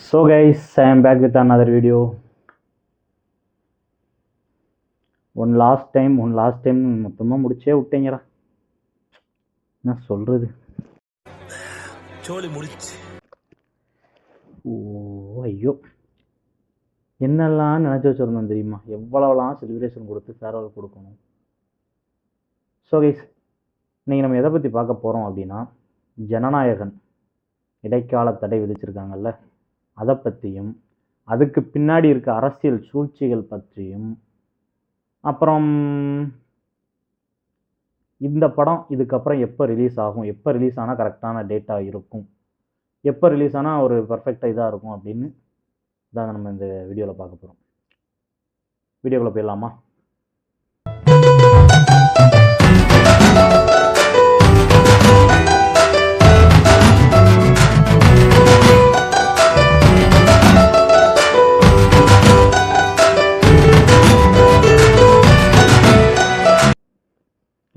So guys, I am back with another video. One last time மொத்தமாக முடிச்சே விட்டீங்கடா. என்ன சொல்றது? ஓ ஐயோ, என்னெல்லாம் நினச்சி வச்சுருந்தோம் தெரியுமா? எவ்வளோலாம் செலிப்ரேஷன் கொடுத்து ஃபேர்வெல் கொடுக்கணும். ஸோ கைஸ், இன்றைக்கி நம்ம எதை பற்றி பார்க்க போகிறோம் அப்படின்னா, ஜனநாயகன் இடைக்கால தடை விதிச்சிருக்காங்கல்ல, அதை பற்றியும் அதுக்கு பின்னாடி இருக்க அரசியல் சூழ்ச்சிகள் பற்றியும், அப்புறம் இந்த படம் இதுக்கப்புறம் எப்போ ரிலீஸ் ஆகும், எப்போ ரிலீஸ் ஆனால் கரெக்டான டேட்டாக இருக்கும், எப்போ ரிலீஸ் ஆனால் ஒரு பர்ஃபெக்டாக இதாக இருக்கும் அப்படின்னு தான் நம்ம இந்த வீடியோவில் பார்க்க போகிறோம். வீடியோக்குள்ளே போயிடலாமா?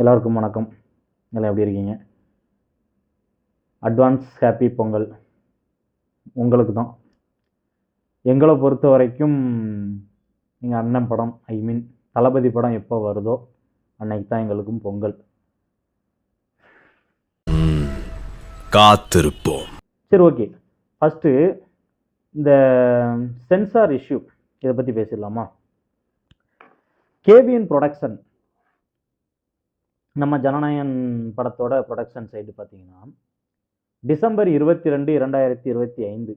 எல்லாருக்கும் வணக்கம். எல்லாம் எப்படி இருக்கீங்க? அட்வான்ஸ் ஹாப்பி பொங்கல் உங்களுக்கு தான். எங்களை பொறுத்த வரைக்கும் எங்கள் அண்ணன் படம், தளபதி படம் எப்போ வருதோ அன்னைக்கு தான் எங்களுக்கும் பொங்கல். காத்திருப்போம். சரி, ஓகே. ஃபஸ்ட்டு இந்த சென்சார் இஷ்யூ இதை பற்றி பேசிடலாமா? கேவிஎன் ப்ரொடக்ஷன், நம்ம ஜனநாயகன் படத்தோட ப்ரொடக்ஷன் சைடு பார்த்தீங்கன்னா டிசம்பர் 22, 2025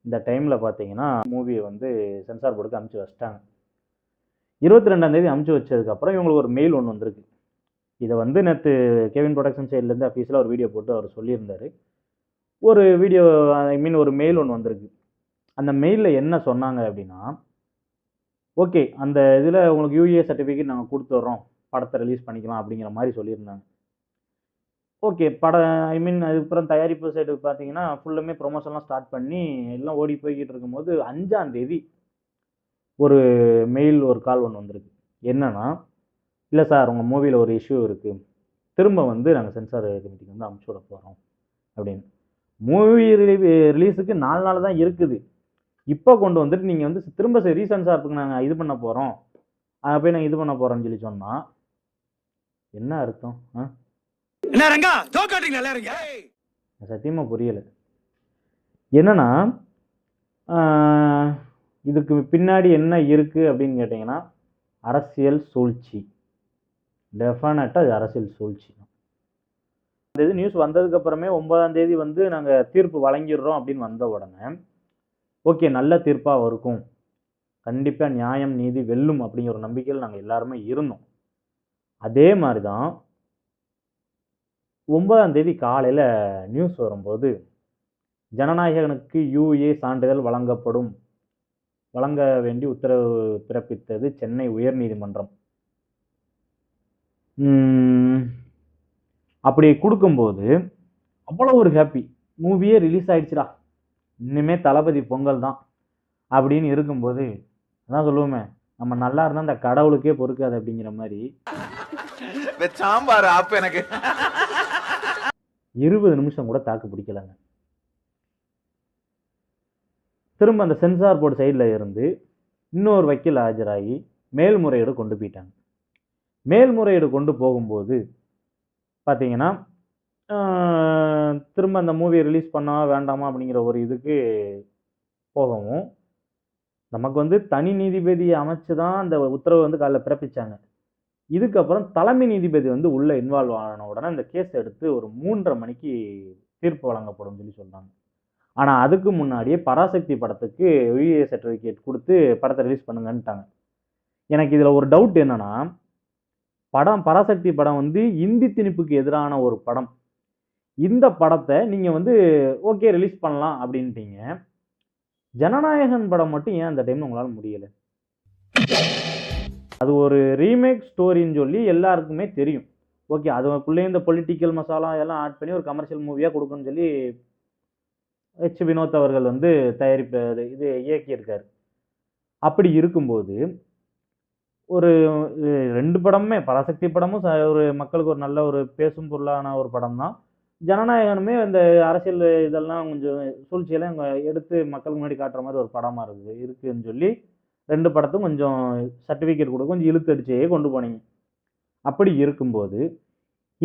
இந்த டைமில் பார்த்தீங்கன்னா மூவியை வந்து சென்சார் போர்டுக்கு அனுப்பிச்சி வச்சிட்டாங்க. 22ஆம் தேதி அனுப்பிச்சி வச்சதுக்கப்புறம் இவங்களுக்கு ஒரு மெயில் ஒன்று வந்திருக்கு. இதை வந்து நேற்று கேவின் ப்ரொடக்ஷன் சைட்லேருந்து அஃபீஸில் ஒரு வீடியோ போட்டு அவர் சொல்லியிருந்தார். ஒரு வீடியோ ஒரு மெயில் ஒன்று வந்திருக்கு. அந்த மெயிலில் என்ன சொன்னாங்க அப்படின்னா, ஓகே, அந்த இதில் உங்களுக்கு யூஏ சர்டிஃபிகேட் நாங்கள் கொடுத்துட்றோம், படத்தை ரிலீஸ் பண்ணிக்கலாம் அப்படிங்கிற மாதிரி சொல்லியிருந்தாங்க. ஓகே, அதுக்கப்புறம் தயாரிப்பு சைடு பார்த்தீங்கன்னா ஃபுல்லுமே ப்ரொமோஷன்லாம் ஸ்டார்ட் பண்ணி எல்லாம் ஓடி போய்கிட்டு இருக்கும்போது 5ஆம் தேதி ஒரு மெயில், ஒரு கால் ஒன்று வந்திருக்கு. என்னன்னா, இல்லை சார், உங்கள் மூவியில் ஒரு இஷ்யூ இருக்குது, திரும்ப வந்து நாங்கள் சென்சார் கமிட்டிக்கு வந்து அனுப்பிச்சி விட போகிறோம் அப்படின்னு. மூவி ரிலீஸுக்கு 4 நாள் தான் இருக்குது. இப்போ கொண்டு வந்துட்டு நீங்கள் வந்து திரும்ப ரீசென்சாருக்கு நாங்கள் இது பண்ண போகிறோம், அதை போய் நாங்கள் இது பண்ண போகிறோம்னு சொல்லி சொன்னால் என்ன அர்த்தம்? சத்தியமா புரியல. என்னன்னா, இதுக்கு பின்னாடி என்ன இருக்கு அப்படின்னு கேட்டீங்கன்னா, அரசியல் சூழ்ச்சி. டெஃபினட்டா இது அரசியல் சூழ்ச்சி. இந்த இது நியூஸ் வந்ததுக்கு அப்புறமே 9ஆம் தேதி வந்து நாங்கள் தீர்ப்பு வழங்கிடுறோம் அப்படின்னு வந்த உடனே, ஓகே, நல்ல தீர்ப்பாக இருக்கும், கண்டிப்பாக நியாயம் நீதி வெல்லும் அப்படிங்கிற ஒரு நம்பிக்கையில் நாங்கள் எல்லாருமே இருந்தோம். அதே மாதிரி தான் 9ஆம் தேதி காலையில் நியூஸ் வரும்போது, ஜனநாயகனுக்கு யூஏ சான்றிதழ் வழங்க வேண்டி உத்தரவு பிறப்பித்தது சென்னை உயர்நீதிமன்றம். அப்படி கொடுக்கும்போது அவ்வளோ ஒரு ஹாப்பி, மூவியே ரிலீஸ் ஆயிடுச்சுடா, இனிமே தளபதி பொங்கல் தான் அப்படின்னு இருக்கும்போது, அதான் சொல்லுவோமே, நம்ம நல்லா இருந்தால் அந்த கடவுளுக்கே பொறுக்காது அப்படிங்கிற மாதிரி சாம்பார் ஆப் எனக்கு 20 நிமிஷம் கூட தாக்கு பிடிக்கலங்க. திரும்ப அந்த சென்சார் போர்டு சைடில் இருந்து இன்னொரு வக்கீல் ஆஜராகி மேல்முறையீடு கொண்டு போயிட்டாங்க. மேல்முறையீடு கொண்டு போகும்போது பார்த்தீங்கன்னா, திரும்ப அந்த மூவியை ரிலீஸ் பண்ணாமா வேண்டாமா அப்படிங்கிற ஒரு இதுக்கு போகவும், நமக்கு வந்து தனி நீதிபதியை அமைச்சு தான் அந்த உத்தரவு வந்து காலைல பிறப்பிச்சாங்க. இதுக்கப்புறம் தலைமை நீதிபதி வந்து உள்ள இன்வால்வ் ஆன உடனே அந்த கேஸ் எடுத்து ஒரு 3:30 மணிக்கு தீர்ப்பு வழங்கப்படும் சொல்லி சொன்னாங்க. ஆனால் அதுக்கு முன்னாடியே பராசக்தி படத்துக்கு யூஏ சர்டிஃபிகேட் கொடுத்து படத்தை ரிலீஸ் பண்ணுங்கன்ட்டாங்க. எனக்கு இதில் ஒரு டவுட் என்னன்னா, பராசக்தி படம் வந்து இந்தி திணிப்புக்கு எதிரான ஒரு படம். இந்த படத்தை நீங்கள் வந்து ஓகே ரிலீஸ் பண்ணலாம் அப்படின்ட்டீங்க. ஜனநாயகன் படம் மட்டும் ஏன் அந்த டைம் உங்களால் முடியலை? அது ஒரு ரீமேக் ஸ்டோரின்னு சொல்லி எல்லாருக்குமே தெரியும். ஓகே, அதுக்குள்ளே இந்த பொலிட்டிக்கல் மசாலா எல்லாம் ஆட் பண்ணி ஒரு கமர்ஷியல் மூவியாக கொடுக்குன்னு சொல்லி வினோத் அவர்கள் வந்து தயாரிப்பு இது இயக்கியிருக்காரு. அப்படி இருக்கும்போது ஒரு 2 படமுமே, பராசக்தி படமும் ஒரு மக்களுக்கு ஒரு நல்ல ஒரு பேசும் பொருளான ஒரு படம் தான், ஜனநாயகனுமே இந்த அரசியல் இதெல்லாம் கொஞ்சம் சூழ்ச்சியெல்லாம் எடுத்து மக்களுக்கு முன்னாடி காட்டுற மாதிரி ஒரு படமாக இருக்குன்னு சொல்லி 2 படத்தும் கொஞ்சம் சர்டிஃபிகேட் கொடுக்க கொஞ்சம் இழுத்தடிச்சே கொண்டு போனீங்க. அப்படி இருக்கும்போது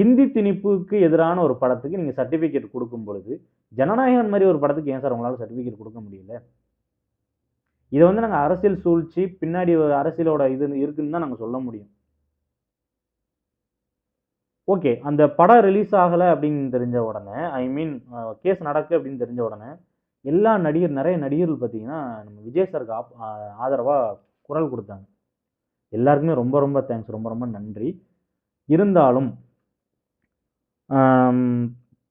இந்தி திணிப்புக்கு எதிரான ஒரு படத்துக்கு நீங்கள் சர்டிஃபிகேட் கொடுக்கும் பொழுது ஜனநாயகன் மாதிரி ஒரு படத்துக்கு ஏன் சார் உங்களால் சர்டிஃபிகேட் கொடுக்க முடியல? இதை வந்து நாங்கள் அரசியல் சூழ்ச்சி பின்னாடி அரசியலோட இது இருக்குன்னு தான் நாங்கள் சொல்ல முடியும். ஓகே, அந்த படம் ரிலீஸ் ஆகலை அப்படின்னு தெரிஞ்ச உடனே, ஐ மீன் கேஸ் நடக்கு அப்படின்னு தெரிஞ்ச உடனே எல்லா நிறைய நடிகர்கள் பார்த்தீங்கன்னா நம்ம விஜய் சாருக்கு ஆதரவாக குரல் கொடுத்தாங்க. எல்லாருக்குமே ரொம்ப ரொம்ப தேங்க்ஸ், ரொம்ப ரொம்ப நன்றி. இருந்தாலும்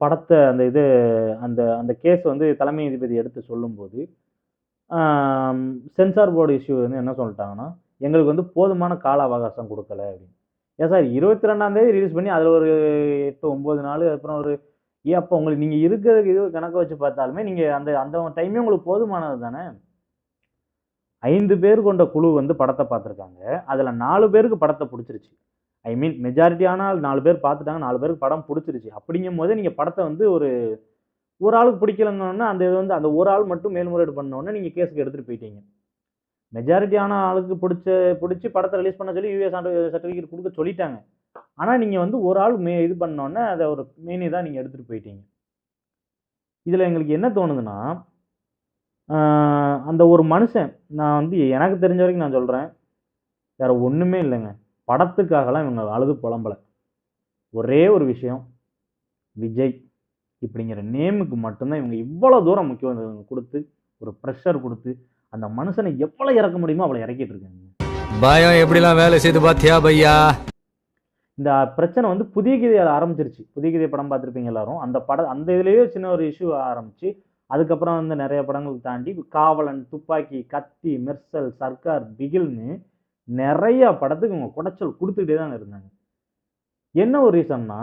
படத்தை அந்த இது அந்த அந்த கேஸ் வந்து தலைமை நீதிபதி எடுத்து சொல்லும்போது சென்சார் போர்டு இஷ்யூ வந்து என்ன சொல்லிட்டாங்கன்னா, எங்களுக்கு வந்து போதுமான கால அவகாசம் கொடுக்கல அப்படின்னு. ஏன் சார் 22ஆம் தேதி ரிலீஸ் பண்ணி அதில் ஒரு 8-9 நாள் அப்புறம் ஒரு அப்போ உங்களுக்கு நீங்கள் இருக்கிறதுக்கு இது கணக்கு வச்சு பார்த்தாலுமே நீங்கள் அந்த அந்த டைமே உங்களுக்கு போதுமானது தானே? 5 பேர் கொண்ட குழு வந்து படத்தை பார்த்துருக்காங்க. அதில் 4 பேருக்கு படத்தை பிடிச்சிருச்சு. ஐ மீன் மெஜாரிட்டியான 4 பேர் பார்த்துட்டாங்க, 4 பேருக்கு படம் பிடிச்சிருச்சு. அப்படிங்கும் போது நீங்கள் படத்தை வந்து ஒரு ஆளுக்கு பிடிக்கலங்கன்னா அந்த இது வந்து அந்த ஒரு ஆள் மட்டும் மேல்முறையீடு பண்ணோன்னே நீங்கள் கேஸுக்கு எடுத்துகிட்டு போயிட்டீங்க. மெஜாரிட்டியான ஆளுக்கு பிடிச்சி படத்தை ரிலீஸ் பண்ண சொல்லி யூஎஸ் சர்டிஃபிகேட் கொடுக்க சொல்லிட்டாங்க. ஆனால் நீங்கள் வந்து ஒரு ஆள் இது பண்ணோன்னே அதை ஒரு மெயினே தான் நீங்கள் எடுத்துகிட்டு போயிட்டீங்க. இதில் எங்களுக்கு என்ன தோணுதுன்னா, அந்த ஒரு மனுஷன், நான் வந்து எனக்கு தெரிஞ்ச வரைக்கும் நான் சொல்கிறேன், வேறு ஒன்றுமே இல்லைங்க. படத்துக்காகலாம் இவங்க அழுது புலம்பலை. ஒரே ஒரு விஷயம், விஜய் இப்படிங்கிற நேமுக்கு மட்டும்தான் இவங்க இவ்வளோ தூரம் முக்கியம் கொடுத்து ஒரு ப்ரெஷர் கொடுத்து அந்த மனுஷனை எவ்வளோ இறக்க முடியுமோ அவ்வளோ இறக்கிட்டு இருக்காங்க. பயம் எப்படிலாம் வேலை செய்து பாத்தியா பையா? இந்த பிரச்சனை வந்து புதிய கீதையால் ஆரம்பிச்சிருச்சு. புதிய கீதை படம் பார்த்துருப்பீங்க எல்லாரும். அந்த இதுலேயே சின்ன ஒரு இஷ்யூ ஆரம்பிச்சு அதுக்கப்புறம் வந்து நிறைய படங்கள் தாண்டி காவலன், துப்பாக்கி, கத்தி, மெர்சல், சர்க்கார், பிகில்னு நிறைய படத்துக்கு இவங்க குடைச்சல் கொடுத்துக்கிட்டே தான் இருந்தாங்க. என்ன ஒரு ரீசன்னா,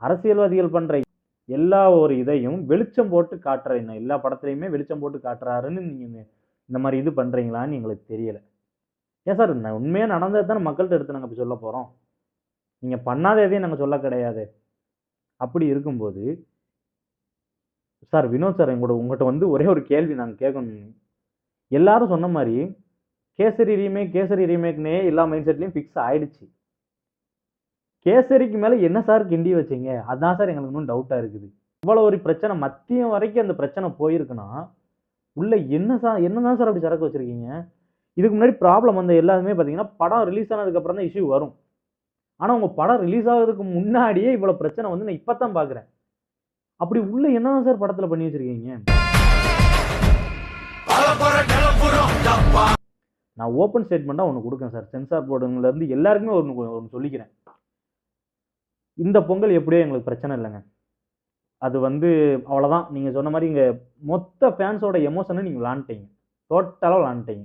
அரசியல்வாதிகள் பண்ணுற எல்லா ஒரு இதையும் வெளிச்சம் போட்டு காட்டுற, எல்லா படத்துலையுமே வெளிச்சம் போட்டு காட்டுறாருன்னு நீங்கள் இந்த மாதிரி இது பண்ணுறீங்களான்னு எங்களுக்கு தெரியலை. ஏன் சார், உண்மையாக நடந்தது தானே மக்கள்கிட்ட எடுத்து நாங்கள் அப்படி சொல்ல போகிறோம். நீங்கள் பண்ணாத எதையும் நாங்கள் சொல்ல கிடையாது. அப்படி இருக்கும்போது சார், வினோத் சார், உங்கள்கிட்ட வந்து ஒரே ஒரு கேள்வி நாங்கள் கேட்கணும். எல்லாரும் சொன்ன மாதிரி கேசரி ரீமேக்னே எல்லா மைண்ட் செட்லையும் ஃபிக்ஸ் ஆயிடுச்சு. கேசரிக்கு மேலே என்ன சார் கிண்டி வச்சிங்க? அதுதான் சார் எங்களுக்கு இன்னும் டவுட்டாக இருக்குது. இவ்வளோ ஒரு பிரச்சனை மத்தியம் வரைக்கும் அந்த பிரச்சனை போயிருக்குன்னா உள்ள என்னதான் சார் அப்படி சரக்கு வச்சுருக்கீங்க? இதுக்கு முன்னாடி ப்ராப்ளம் வந்த எல்லாருமே பார்த்தீங்கன்னா படம் ரிலீஸ் ஆனதுக்கப்புறம் தான் இஷ்யூ வரும். ஆனால் உங்கள் படம் ரிலீஸ் ஆகிறதுக்கு முன்னாடியே இவ்வளோ பிரச்சனை வந்து நான் இப்போ தான் பார்க்குறேன். அப்படி உள்ள என்னதான் சார் படத்தில் பண்ணி வச்சுருக்கீங்க? நான் ஓப்பன் ஸ்டேட்மெண்ட்டாக ஒன்று கொடுக்கேன் சார். சென்சார் போர்டுலேருந்து எல்லாருக்குமே ஒன்று சொல்லிக்கிறேன். இந்த பொங்கல் எப்படியோ எங்களுக்கு பிரச்சனை இல்லைங்க. அது வந்து அவ்வளோதான். நீங்கள் சொன்ன மாதிரி இங்கே மொத்த ஃபேன்ஸோட எமோஷனை நீங்கள் விளாண்டுட்டீங்க, டோட்டலாக விளாண்டுட்டீங்க.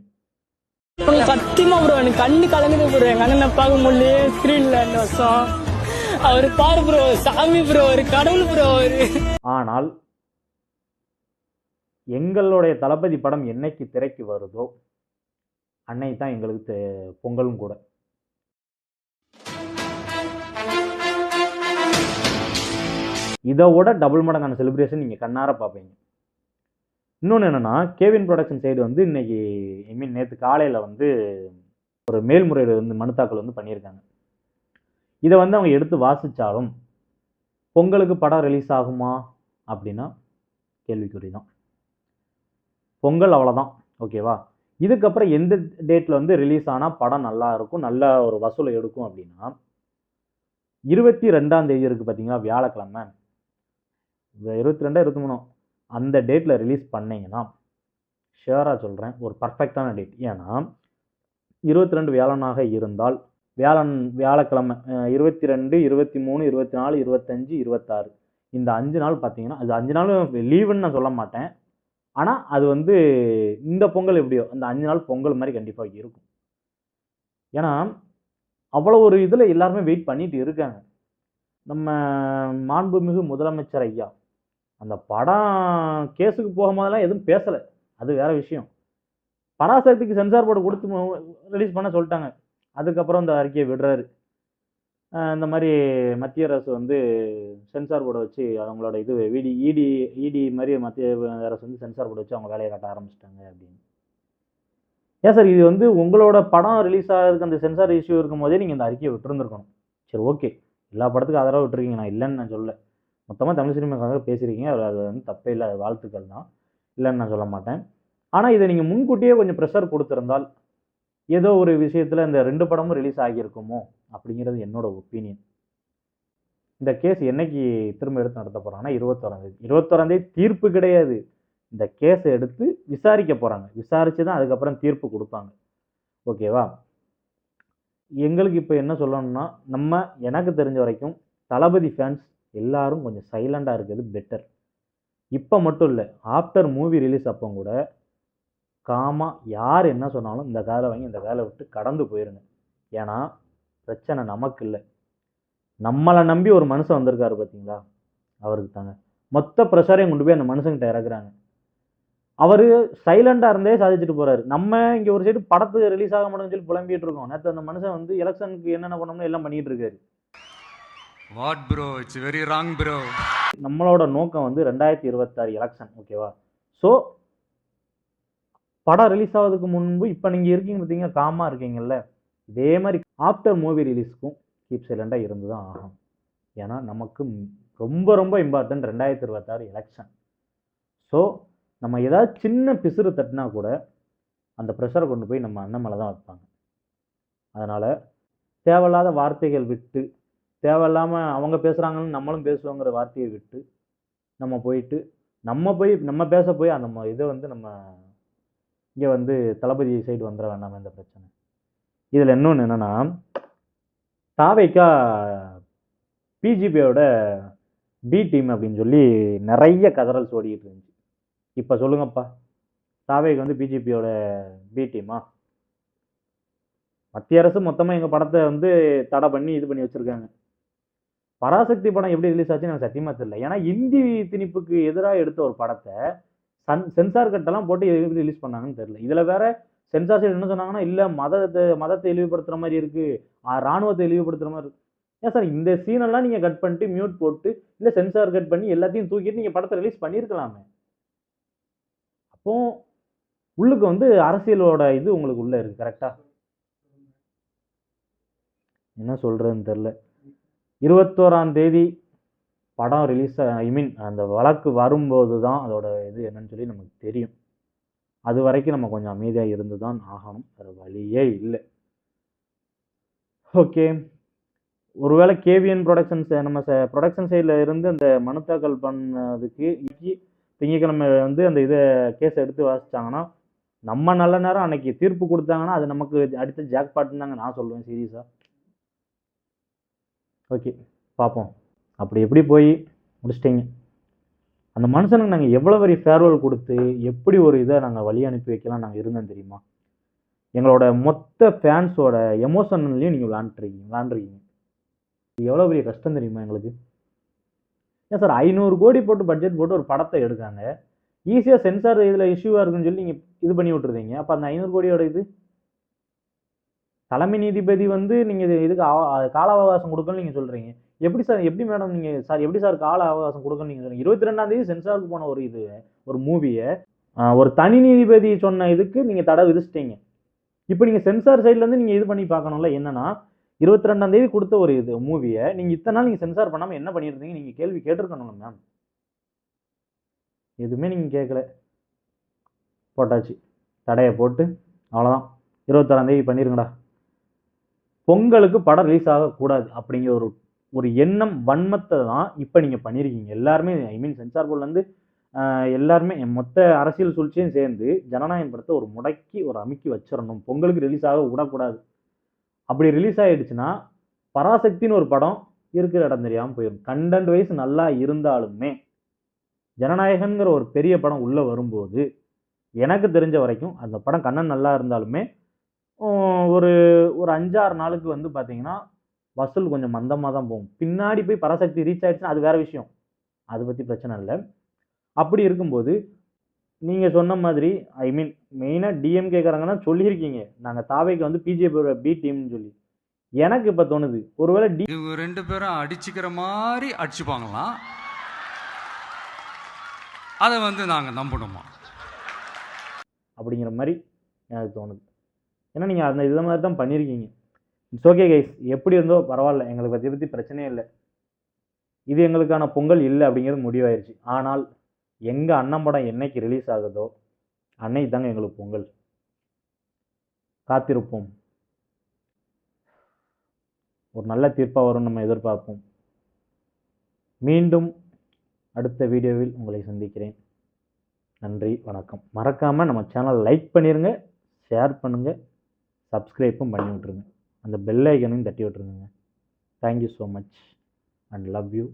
சத்தியமா ப்ரோ, எனக்கு கண்ணு கலங்குது ப்ரோ. எங்க அண்ணன் பார்க்க முடியல ஸ்கிரீன்ல. இந்த வருஷம் அவரு பாரு ப்ரோ, சாமி ப்ரோ, ஒரு கடவுள் ப்ரோ அவரு. ஆனால் எங்களுடைய தளபதி படம் என்னைக்கு திரைக்கு வருதோ அன்னைக்கு தான் எங்களுக்கு பொங்கலும் கூட. இதோட டபுள் மடங்கான செலிப்ரேஷன் நீங்கள் கண்ணார பார்ப்பீங்க. இன்னொன்று என்னென்னா, கேவின் ப்ரொடக்ஷன் சைடு வந்து இன்னைக்கு நேற்று காலையில் வந்து ஒரு மேல்முறையீடு வந்து மனு தாக்கல் வந்து பண்ணியிருக்காங்க. இதை வந்து அவங்க எடுத்து வாசித்தாலும் பொங்கலுக்கு படம் ரிலீஸ் ஆகுமா அப்படின்னா கேள்விக்குறி தான். பொங்கல் அவ்வளோதான், ஓகேவா? இதுக்கப்புறம் எந்த டேட்டில் வந்து ரிலீஸ் ஆனால் படம் நல்லா இருக்கும், நல்ல ஒரு வசூலை எடுக்கும் அப்படின்னா 22ஆம் தேதி இருக்குது பார்த்தீங்களா, வியாழக்கிழமை. 22 23 அந்த டேட்டில் ரிலீஸ் பண்ணிங்கன்னா ஷியராக சொல்கிறேன் ஒரு பர்ஃபெக்டான டேட். ஏன்னா 22 வியாழனாக இருந்தால் வியாழக்கிழமை 22, 23, 24, 25, 26 இந்த 5 நாள் பார்த்தீங்கன்னா, அது 5 நாள் லீவுன்னு நான் சொல்ல மாட்டேன். ஆனால் அது வந்து இந்த பொங்கல் எப்படியோ அந்த 5 நாள் பொங்கல் மாதிரி கண்டிப்பாக இருக்கும். ஏன்னா அவ்வளோ ஒரு இதில் எல்லாருமே வெயிட் பண்ணிட்டு இருக்காங்க. நம்ம மாண்புமிகு முதலமைச்சர் ஐயா அந்த படம் கேஸுக்கு போகும்போதெல்லாம் எதுவும் பேசலை, அது வேற விஷயம். பராசக்திக்கு சென்சார் போர்டு கொடுத்து ரிலீஸ் பண்ண சொல்லிட்டாங்க. அதுக்கப்புறம் இந்த அறிக்கையை விடுறாரு. இந்த மாதிரி மத்திய அரசு வந்து சென்சார் போர்டை வச்சு அவங்களோட இது இடி மாதிரி மத்திய அரசு வந்து சென்சார் போர்டை வச்சு அவங்க வேலையை காட்ட ஆரம்பிச்சிட்டாங்க அப்படின்னு. ஏன் சார் இது வந்து உங்களோட படம் ரிலீஸ் ஆகிறதுக்கு அந்த சென்சார் இஷ்யூ இருக்கும் போதே நீங்கள் இந்த அறிக்கையை விட்டுருந்துருக்கணும். சரி, ஓகே, எல்லா படத்துக்கும் ஆதரவாக விட்டுருக்கீங்க, நான் இல்லைன்னு நான் சொல்ல. மொத்தமாக தமிழ் சினிமாக்காக பேசியிருக்கீங்க, அது வந்து தப்பே இல்லை, அது வாழ்த்துக்கள் தான், இல்லைன்னு நான் சொல்ல மாட்டேன். ஆனால் இதை நீங்கள் முன்கூட்டியே கொஞ்சம் ப்ரெஷர் கொடுத்துருந்தால் ஏதோ ஒரு விஷயத்தில் இந்த 2 படமும் ரிலீஸ் ஆகியிருக்குமோ அப்படிங்கிறது என்னோட ஒப்பீனியன். இந்த கேஸ் என்னைக்கு திரும்ப எடுத்து நடத்த போகிறாங்கன்னா 21ஆம் தேதி தீர்ப்பு கிடையாது. இந்த கேஸை எடுத்து விசாரிக்க போகிறாங்க. விசாரித்து தான் அதுக்கப்புறம் தீர்ப்பு கொடுப்பாங்க. ஓகேவா? எங்களுக்கு இப்போ என்ன சொல்லணும்னா, எனக்கு தெரிஞ்ச வரைக்கும் தளபதி ஃபேன்ஸ் எல்லாரும் கொஞ்சம் சைலண்டாக இருக்கிறது பெட்டர். இப்போ மட்டும் இல்லை, ஆஃப்டர் மூவி ரிலீஸ் அப்போ கூட காமா யார் என்ன சொன்னாலும் இந்த காலை வாங்கி இந்த காலை விட்டு கடந்து போயிருங்க. ஏன்னா பிரச்சனை நமக்கு இல்லை, நம்மளை நம்பி ஒரு மனுஷன் வந்திருக்காரு பார்த்தீங்களா, அவருக்கு தாங்க மொத்த ப்ரெஷரையும் கொண்டு போய் அந்த மனுஷங்கிட்ட இறக்குறாங்க. அவர் சைலண்டாக இருந்தே சாதிச்சுட்டு போறாரு. நம்ம இங்கே ஒரு சைடு படத்துக்கு ரிலீஸ் ஆக மாட்டேன்னு சொல்லி புலம்பிட்டு இருக்கோம். நேற்று அந்த மனுஷன் வந்து எலெக்ஷனுக்கு என்னென்ன பண்ணணும்னு எல்லாம் பண்ணிட்டு இருக்காரு. What bro? It's very wrong bro. நம்மளோட நோக்கம் வந்து 2026 எலெக்ஷன். ஓகேவா? ஸோ படம் ரிலீஸ் ஆகிறதுக்கு முன்பு இப்போ நீங்கள் இருக்கீங்க பார்த்தீங்க, காமாக இருக்கீங்கல்ல, இதே மாதிரி ஆஃப்டர் மூவி ரிலீஸ்க்கும் கீப் சைலண்டாக இருந்து தான் ஆகும். ஏன்னா நமக்கு ரொம்ப ரொம்ப இம்பார்ட்டன்ட் 2026 எலெக்ஷன். ஸோ நம்ம ஏதாவது சின்ன பிசுறு தட்டினா கூட அந்த ப்ரெஷரை கொண்டு போய் நம்ம அண்ணன் மேலே தான் வைப்பாங்க. அதனால் தேவையில்லாத வார்த்தைகள் விட்டு, தேவையில்லாமல் அவங்க பேசுகிறாங்கன்னு நம்மளும் பேசுவோங்கிற வார்த்தையை விட்டு நம்ம போயிட்டு நம்ம பேச போய் அந்த இதை வந்து நம்ம இங்கே வந்து தளபதி சைடு வந்துட வேண்டாம் இந்த பிரச்சனை. இதில் இன்னொன்று என்னென்னா, தாவேக்கா பிஜிபியோட பி டீம் அப்படின்னு சொல்லி நிறைய கதறல்ஸ் ஓடிக்கிட்டு இருந்துச்சு. இப்போ சொல்லுங்கப்பா, தாவேக்கு வந்து பிஜிபியோட பி டீமா? மத்திய அரசு மொத்தமாக எங்கள் படத்தை வந்து தடை பண்ணி இது பண்ணி வச்சுருக்காங்க. பராசக்தி படம் எப்படி ரிலீஸ் ஆச்சுன்னு எனக்கு சத்தியமாக தெரியல. ஏன்னா இந்தி திணிப்புக்கு எதிராக எடுத்த ஒரு படத்தை சென்சார் கட்டெல்லாம் போட்டு எப்படி ரிலீஸ் பண்ணாங்கன்னு தெரியல. இதில் வேற சென்சார் சைடு என்ன சொன்னாங்கன்னா, இல்லை மதத்தை இழிவுபடுத்துகிற மாதிரி இருக்குது, இராணுவத்தை இழிவுபடுத்துகிற மாதிரி இருக்குது. ஏன் சார் இந்த சீனெல்லாம் நீங்கள் கட் பண்ணிட்டு மியூட் போட்டு இல்லை சென்சார் கட் பண்ணி எல்லாத்தையும் தூக்கிட்டு நீங்கள் படத்தை ரிலீஸ் பண்ணியிருக்கலாமே. அப்போ உள்ளுக்கு வந்து அரசியலோட இது உங்களுக்கு உள்ளே இருக்குது. கரெக்டாக என்ன சொல்கிறதுன்னு தெரில. 21ஆம் தேதி படம் ரிலீஸ், அந்த வழக்கு வரும்போது தான் அதோட இது என்னன்னு சொல்லி நமக்கு தெரியும். அது வரைக்கும் நம்ம கொஞ்சம் அமைதியாக இருந்து தான் ஆகணும், வேறு வழியே இல்லை. ஓகே, ஒருவேளை கேவிஎன் ப்ரொடக்ஷன்ஸ் நம்ம ப்ரொடக்ஷன் சைடில் இருந்து அந்த மனு தாக்கல் பண்ணதுக்கு திங்கக்கிழமை வந்து அந்த இதை கேஸ் எடுத்து வாசிச்சாங்கன்னா, நம்ம நல்ல நேரம் அன்னைக்கு தீர்ப்பு கொடுத்தாங்கன்னா அது நமக்கு அடுத்த ஜாக்பாட்னு தாங்க நான் சொல்லுவேன் சீரியஸாக. ஓகே, பார்ப்போம். அப்படி எப்படி போய் முடிச்சிட்டிங்க அந்த மனுஷனுக்கு நாங்கள் எவ்வளோ பெரிய ஃபேர்வெல் கொடுத்து எப்படி ஒரு இதை நாங்கள் வழி அனுப்பி வைக்கலாம் நாங்கள் இருந்தோம் தெரியுமா? எங்களோட மொத்த ஃபேன்ஸோட எமோஷன்லையும் நீங்கள் விளாண்டுருக்கீங்க. எவ்வளோ பெரிய கஷ்டம் தெரியுமா எங்களுக்கு? ஏன் சார் 500 கோடி போட்டு பட்ஜெட் போட்டு ஒரு படத்தை எடுக்காங்க, ஈஸியாக சென்சார் இதில் இஷ்யூவாக இருக்குன்னு சொல்லி நீங்கள் இது பண்ணி விட்டுருந்தீங்க. அப்போ அந்த 500 கோடியோட இது தலைமை நீதிபதி வந்து நீங்கள் இதுக்கு கால அவகாசம் கொடுக்கணும்னு நீங்கள் சொல்கிறீங்க. எப்படி சார், எப்படி மேடம் நீங்கள் சார் எப்படி சார் கால அவகாசம் கொடுக்கணும்னு நீங்கள் சொல்கிறீங்க? 22ஆம் தேதி சென்சாருக்கு போன ஒரு மூவியை ஒரு தனி நீதிபதி சொன்ன இதுக்கு நீங்கள் தடை விதிச்சிட்டீங்க. இப்போ நீங்கள் சென்சார் சைட்லேருந்து நீங்கள் இது பண்ணி பார்க்கணும்ல. என்னன்னா 22ஆம் தேதி கொடுத்த ஒரு இது மூவியை நீங்கள் இத்தனை நாள் நீங்கள் சென்சார் பண்ணாமல் என்ன பண்ணியிருந்தீங்க? நீங்கள் கேள்வி கேட்டிருக்கணுங்க மேம். எதுவுமே நீங்கள் கேட்கல, போட்டாச்சு தடையை போட்டு அவ்வளோதான். 26ஆம் தேதி பண்ணிருங்கடா. பொங்கலுக்கு படம் ரிலீஸ் ஆகக்கூடாது அப்படிங்கிற ஒரு எண்ணம் வன்மத்தை தான் இப்போ நீங்கள் பண்ணியிருக்கீங்க எல்லாருமே. சென்சார் போர்ட்லேருந்து எல்லாருமே மொத்த அரசியல் சூழ்ச்சியும் சேர்ந்து ஜனநாயகம் படத்தை ஒரு அமுக்கி வச்சிடணும், பொங்கலுக்கு ரிலீஸ் ஆக விடக்கூடாது. அப்படி ரிலீஸ் ஆகிடுச்சுன்னா பராசக்தின்னு ஒரு படம் இருக்கிற இடம் தெரியாமல் போயிடும். கண்டென்ட் வைஸ் நல்லா இருந்தாலுமே ஜனநாயகங்கிற ஒரு பெரிய படம் உள்ளே வரும்போது எனக்கு தெரிஞ்ச வரைக்கும் அந்த படம் கண்ணன் நல்லா இருந்தாலுமே ஒரு 5-6 நாளுக்கு வந்து பார்த்தீங்கன்னா வசூல் கொஞ்சம் மந்தமாக தான் போகும். பின்னாடி போய் பராசக்தி ரீச் ஆகிடுச்சுன்னா அது வேறு விஷயம், அதை பற்றி பிரச்சனை இல்லை. அப்படி இருக்கும்போது நீங்கள் சொன்ன மாதிரி மெயினாக டிஎம்கேக்காரங்கன்னா சொல்லியிருக்கீங்க, நாங்கள் தாவேக்கு வந்து பிஜேபியோட பி டீம்னு சொல்லி. எனக்கு இப்போ தோணுது ஒருவேளை இவங்க 2 பேரும் அடிச்சுக்கிற மாதிரி அடிச்சுப்பாங்களாம். அதை வந்து நாங்கள் நம்பணுமா? அப்படிங்கிற மாதிரி எனக்கு தோணுது. ஏன்னா நீங்கள் அந்த இதை மாதிரி தான் பண்ணியிருக்கீங்க. இட்ஸ் ஓகே கைஸ், எப்படி இருந்தோ பரவாயில்ல, எங்களுக்கு அதை பற்றி பிரச்சனையே இல்லை. இது எங்களுக்கான பொங்கல் இல்லை அப்படிங்கிறது முடிவாயிருச்சு. ஆனால் எங்கள் அண்ணன் படம் என்னைக்கு ரிலீஸ் ஆகுதோ அன்னைக்கு தாங்க எங்களுக்கு பொங்கல். காத்திருப்போம். ஒரு நல்ல தீர்ப்பாக வரும் நம்ம எதிர்பார்ப்போம். மீண்டும் அடுத்த வீடியோவில் உங்களை சந்திக்கிறேன். நன்றி, வணக்கம். மறக்காமல் நம்ம சேனல் லைக் பண்ணிடுங்க, ஷேர் பண்ணுங்கள், சப்ஸ்கிரைப்பும் பண்ணி விட்ருங்க. அந்த பெல் ஐக்கனையும் தட்டி விட்ருங்க. Thank you so much and love you.